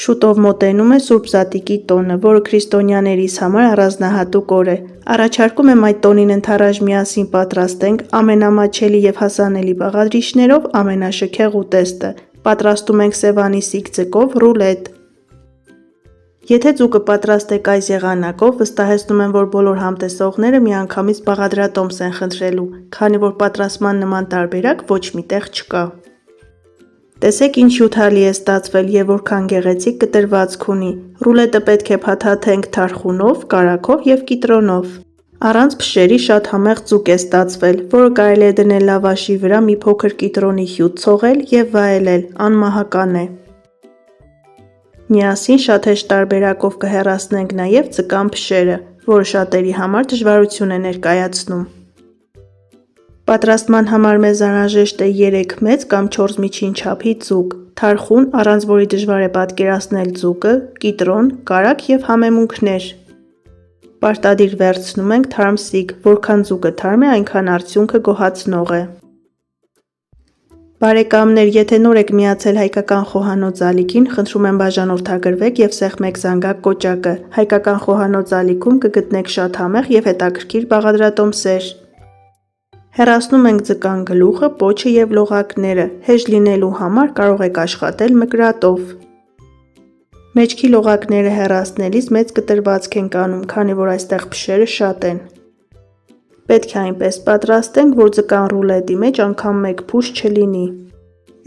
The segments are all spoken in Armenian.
Շուտով մոտենում է Սուրբ Զատիկի տոնը, որը քրիստոնյաներիս համար առանձնահատուկ օր է։ Առաջարկում եմ այդ տոնին ընդառաջ միասին պատրաստենք ամենամատչելի եւ հասանելի բաղադրիչներով ամենաշքեղ ուտեստը։ Պատրաստում ենք սևանիսիկ ձկով ռուլետ։ Եթե ձուկը պատրաստեք այս եղանակով, վստահեցնում եմ, որ բոլոր համտեսողները միանգամից բաղադրատոմս են խնդրելու, քանի որ պատրաստման նման տարբերակ ոչ մի տեղ չկա։ Տեսեք ինչ հյութալի է ստացվել եւ որքան գեղեցիկ կտրվածք ունի։ Ռուլետը պետք է փաթաթենք թարխունով, կարագով եւ կիտրոնով։ Առանց փշերի շատ համեղ ձուկ է ստացվել, որը կարելի է դնել լավաշի վրա մի փոքր կիտրոնի հյութ ցողել եւ վայելել, անմահական է։ Միասին շատ հեշտ տարբերակով կհեռացնենք նաեւ ձկան փշերը, որը շատերի համար դժվարություն է ներկայացնում։ Պատրաստման համար մեզ անհրաժեշտ է 3 մեծ կամ 4 միջին չափի ձուկ, թարխուն, առանց որի դժվար է պատկերացնել ձուկը, կիտրոն, կարագ եւ համեմունքներ։ Պարտադիր վերցնում ենք թարմ սիկ, որքան ձուկը թարմ է, այնքան արդյունքը գոհացնող է։ Բարեկամներ, եթե նոր եք միացել հայկական խոհանոց ալիքին, խնդրում եմ բաժանորդագրվեք եւ սեղմեք զանգակ կոճակը։ Հայկական խոհանոց ալիքում կգտնեք շատ համեղ եւ հետաքրքիր բաղադրատոմսեր։ Հեռացնում ենք ձկան գլուխը, պոչը եւ լողակները։ Հեշտ լինելու համար կարող եք աշխատել մկրատով։ Մեջքի լողակները հեռացնելիս մեծ կտրվածք ենք անում, քանի որ այստեղ փշերը շատ են։ Պետք է այնպես պատրաստենք, որ ձկան ռուլետի մեջ անգամ մեկ փուշ չլինի։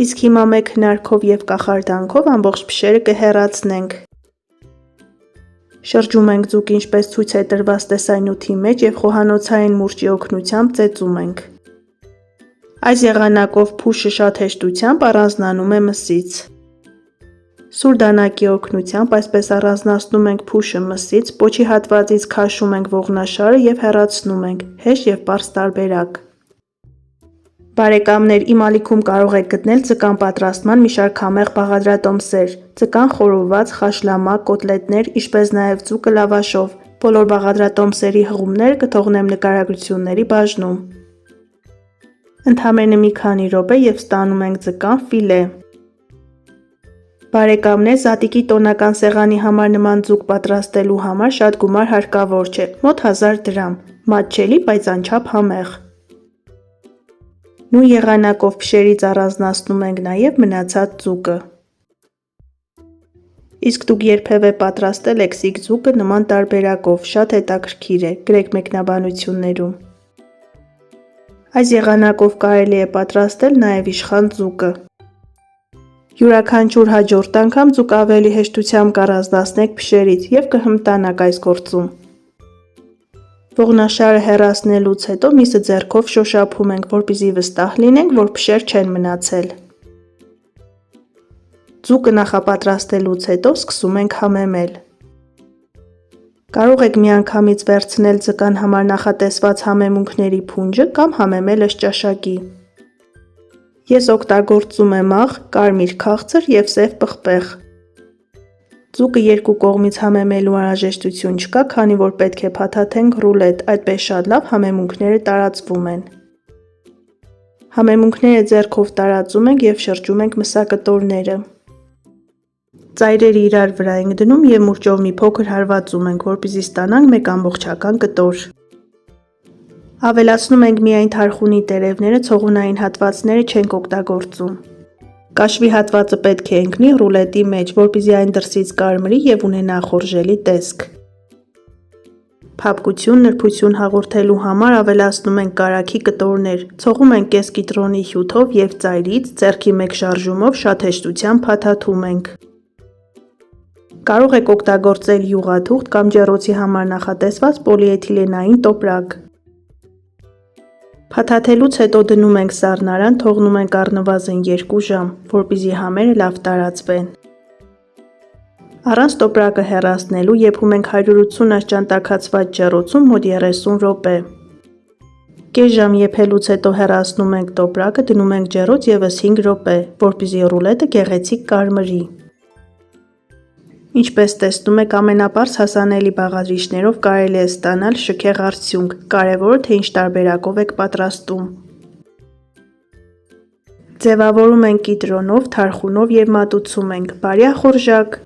Իսկ հիմա մեկ հնարքով եւ կախարդանքով ամբողջ փշերը կհեռացնենք։ Շրջում ենք ձուկը ինչպես ցույց է տրված տեսանյութի մեջ եւ խոհանոցային մուրճի օգնությամբ ծեծում ենք։ Այս եղանակով փուշը շատ հեշտությամբ առանձնանում է մսից։ Սուր դանակի օգնությամբ այսպես առանձնացնում ենք փուշը մսից, պոչի հատվածից քաշում ենք ողնաշարը եւ հեռացնում ենք, հեշտ եւ պարզ տարբերակ։ Բարեկամներ, իմ ալիքում կարող եք գտնել ձկան պատրաստման մի շարք համեղ բաղադրատոմսեր, ձկան խորոված, խաշլամա, կոտլետներ, ինչպես նաեւ ձուկը լավաշով։ Բոլոր բաղադրատոմսերի հղումները կթողնեմ նկարագրությունների բաժնում։ Ընդամենը մի քանի րոպե եւ ստանում ենք ձկան ֆիլե։ Բարեկամներ, Զատիկի տոնական սեղանի համար նման ձուկ պատրաստելու համար շատ գումար հարկավոր չէ, մոտ 1000 դրամ, մատչելի, բայց անչափ համեղ։ Նույն եղանակով փշերից առանձնացնում ենք նաև մնացած ձուկը։ Իսկ դուք երբևէ պատրաստել եք սիկ ձուկը նման տարբերակով, շատ հետաքրքիր է, գրեք մեկնաբանություններում։ Այս եղանակով կարելի է պատրաստել նաև իշխան ձուկը։ Յուրաքանչյուր հաջորդ անգամ ձուկ ավելի հեշտությամբ կառանձնացնեք փշերից եւ կհմտանաք այս գործում։ Ողնաշարը հեռացնելուց հետո միսը ձեռքով շոշափում ենք, որպեսզի վստահ լինենք, որ փշեր չեն մնացել։ Ձուկը նախապատրաստելուց հետո սկսում ենք համեմել։ Կարող եք միանգամից վերցնել ձկան համար նախատեսված համեմունքների փունջը կամ համեմել ըսճաշակի։ Ես օգտագործում եմ աղ, կարմիր քաղցր եւ սև պղպեղ։ Ձուկը երկու կողմից համեմելու անհրաժեշտություն չկա, քանի որ պետք է փաթաթենք ռուլետ, այդպես շատ լավ համեմունքները տարածվում են։ Համեմունքները ձեռքով տարածում ենք եւ շրջում ենք մսակտորները։ Ծայրերը իրար վրա ենք դնում եւ մուրճով մի փոքր հարվածում ենք, որպեսզի ստանանք մեկ ամբողջական կտոր։ Ավելացնում ենք միայն թարխունի տերևները, ցողունային հատվածները չենք օգտագործում։ Կաշվի հատվածը պետք է ընկնի ռուլետի մեջ, որպեսզի այն դրսից կարմրի եւ ունենա խորժելի տեսք։ Փափկություն, նրբություն հաղորդելու համար ավելացնում ենք կարագի կտորներ, ցողում ենք կես կիտրոնի հյութով եւ ծայրից, ձեռքի մեկ շարժումով շատ հեշտությամբ փաթաթում ենք։ Կարող եք օգտագործել յուղաթուղթ կամ ջեռոցի համար նախատեսված պոլիէթիլենային տոպրակ։ Փաթաթելուց հետո դնում ենք սառնարան, թողնում ենք առնվազն 2 ժամ, որպեսզի համերը լավ տարածվեն։ Առանց տոպրակը հեռացնելու եփում ենք 180 աշճան տաքացված ջեռոցում մոտ 30 րոպե։ Կես ժամ եփելուց հետո հեռացնում ենք տոպրակը, դնում ենք ջեռոց եւս 5 րոպե, որպեսզի ռուլետը գեղեցիկ կարմրի։ Ինչպես տեսնում եք, ամենապարզ հասանելի բաղադրիչներով կարելի է ստանալ շքեղ արդյունք, կարևորը թե ինչ տարբերակով եք պատրաստում։ Ձևավորում ենք կիտրոնով, թարխունով եւ մատուցում ենք, բարյախորժակ։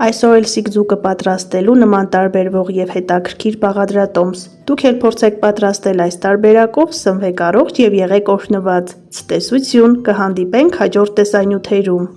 Այսօր էլ սիգձուկը պատրաստելու նման տարբերվող եւ հետաքրքիր բաղադրատոմս։ Դուք էլ փորձեք պատրաստել այս տարբերակով, սնվեք առողջ եւ եղեք օրհնված։ Ցտեսություն, կհանդիպենք հաջորդ տեսանյութերում։